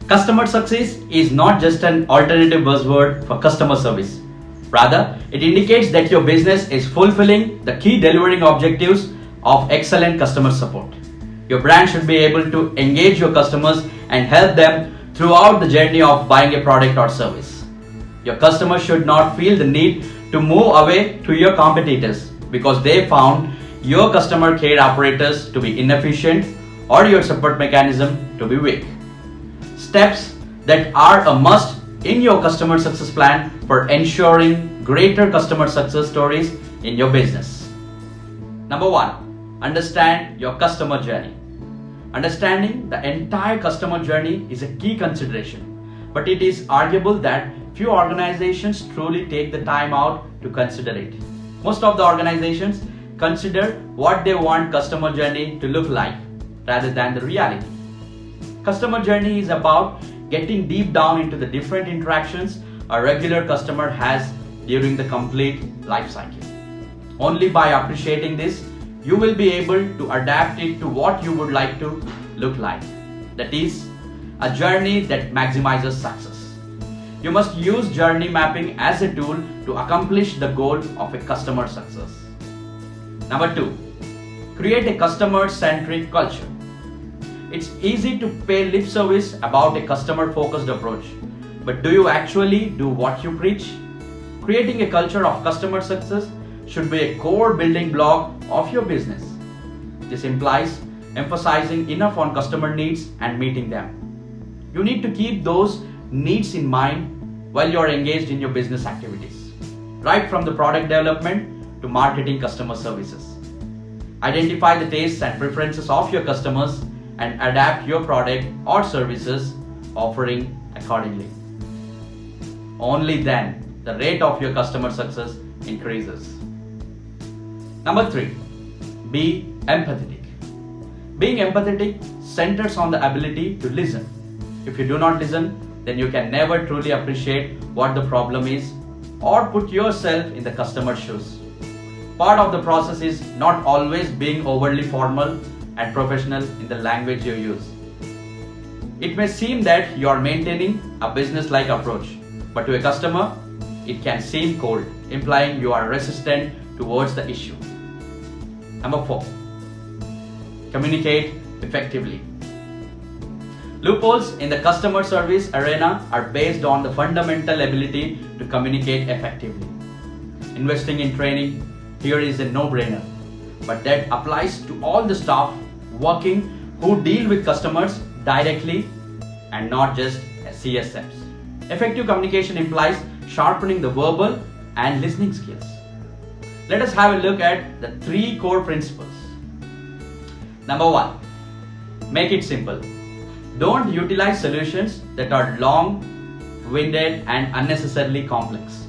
Customer success is not just an alternative buzzword for customer service. Rather, it indicates that your business is fulfilling the key delivering objectives of excellent customer support. Your brand should be able to engage your customers and help them throughout the journey of buying a product or service. Your customers should not feel the need to move away to your competitors because they found your customer care apparatus to be inefficient or your support mechanism to be weak. Steps that are a must in your customer success plan for ensuring greater customer success stories in your business. Number 1, understand your customer journey. Understanding the entire customer journey is a key consideration, but it is arguable that few organizations truly take the time out to consider it. Most of the organizations consider what they want customer journey to look like rather than the reality. Customer journey is about getting deep down into the different interactions a regular customer has during the complete life cycle. Only by appreciating this, you will be able to adapt it to what you would like to look like. That is, a journey that maximizes success. You must use journey mapping as a tool to accomplish the goal of a customer success. Number 2, create a customer-centric culture. It's easy to pay lip service about a customer-focused approach, but do you actually do what you preach? Creating a culture of customer success should be a core building block of your business. This implies emphasizing enough on customer needs and meeting them. You need to keep those needs in mind while you are engaged in your business activities, right from the product development to marketing customer services. Identify the tastes and preferences of your customers and adapt your product or services offering accordingly. Only then the rate of your customer success increases. Number 3, be empathetic. Being empathetic centers on the ability to listen. If you do not listen, then you can never truly appreciate what the problem is or put yourself in the customer's shoes. Part of the process is not always being overly formal and professional in the language you use. It may seem that you are maintaining a business-like approach, but to a customer, it can seem cold, implying you are resistant towards the issue. Number 4, communicate effectively. Loopholes in the customer service arena are based on the fundamental ability to communicate effectively. Investing in training here is a no-brainer, but that applies to all the staff working who deal with customers directly and not just as CSMs. Effective communication implies sharpening the verbal and listening skills. Let us have a look at the 3 core principles. Number 1, make it simple. Don't utilize solutions that are long-winded and unnecessarily complex.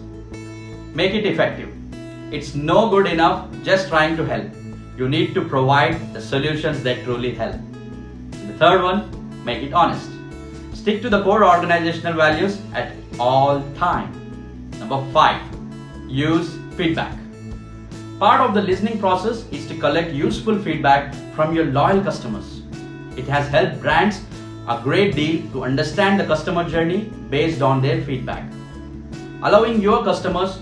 Make it effective. It's no good enough just trying to help. You need to provide the solutions that truly help. The third one, make it honest. Stick to the core organizational values at all time. Number 5, use feedback. Part of the listening process is to collect useful feedback from your loyal customers. It has helped brands a great deal to understand the customer journey based on their feedback. Allowing your customers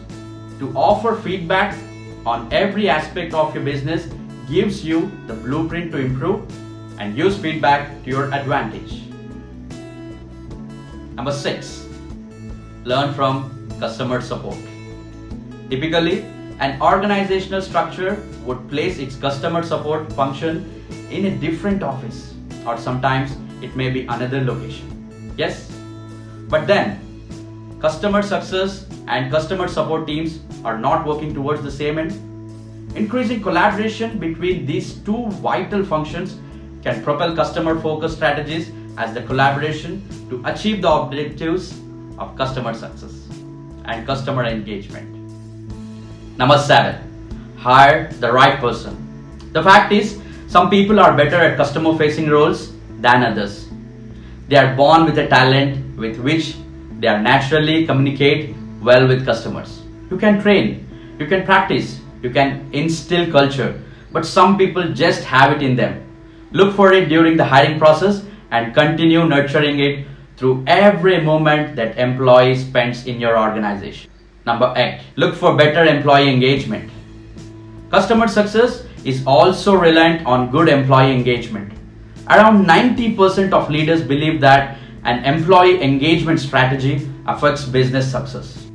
to offer feedback on every aspect of your business gives you the blueprint to improve and use feedback to your advantage. Number 6, learn from customer support. Typically, an organizational structure would place its customer support function in a different office, or sometimes it may be another location. Yes, but then customer success and customer support teams are not working towards the same end. Increasing collaboration between these 2 vital functions can propel customer-focused strategies as the collaboration to achieve the objectives of customer success and customer engagement. Number 7, hire the right person. The fact is, some people are better at customer-facing roles than others. They are born with a talent with which they are naturally communicate well with customers. You can train, you can practice, you can instill culture, but some people just have it in them. Look for it during the hiring process and continue nurturing it through every moment that employee spends in your organization. Number 8, look for better employee engagement. Customer success is also reliant on good employee engagement. Around 90% of leaders believe that an employee engagement strategy affects business success.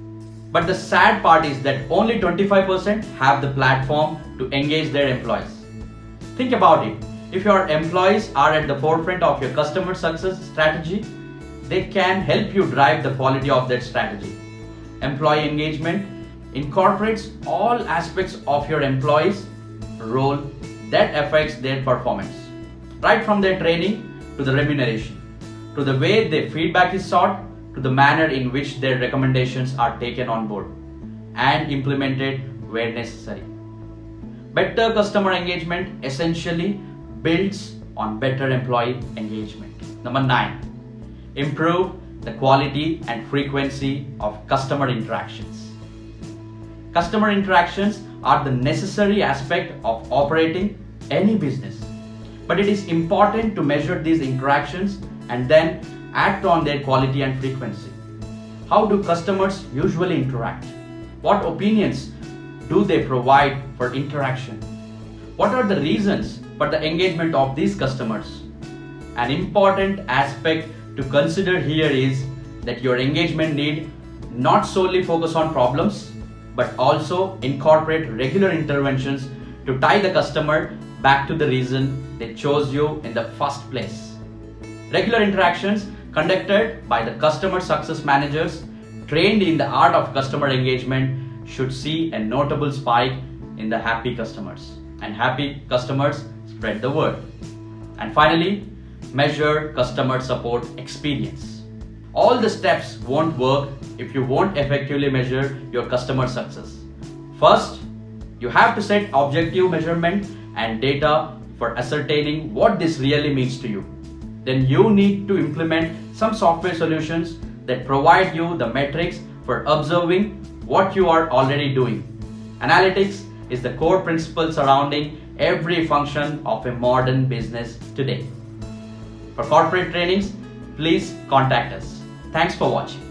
But the sad part is that only 25% have the platform to engage their employees. Think about it. If your employees are at the forefront of your customer success strategy, they can help you drive the quality of that strategy. Employee engagement incorporates all aspects of your employees' role that affects their performance, right from their training to the remuneration, to the way their feedback is sought, to the manner in which their recommendations are taken on board and implemented where necessary. Better customer engagement essentially builds on better employee engagement. Number 9, improve the quality and frequency of customer interactions. Customer interactions are the necessary aspect of operating any business, but it is important to measure these interactions and then act on their quality and frequency. How do customers usually interact? What opinions do they provide for interaction? What are the reasons for the engagement of these customers? An important aspect to consider here is that your engagement need not solely focus on problems, but also incorporate regular interventions to tie the customer back to the reason they chose you in the first place. Regular interactions conducted by the customer success managers trained in the art of customer engagement should see a notable spike in the happy customers, and happy customers spread the word. And finally, measure customer support experience. All the steps won't work if you won't effectively measure your customer success. First, you have to set objective measurement and data for ascertaining what this really means to you. Then you need to implement some software solutions that provide you the metrics for observing what you are already doing. Analytics is the core principle surrounding every function of a modern business today. For corporate trainings, please contact us. Thanks for watching.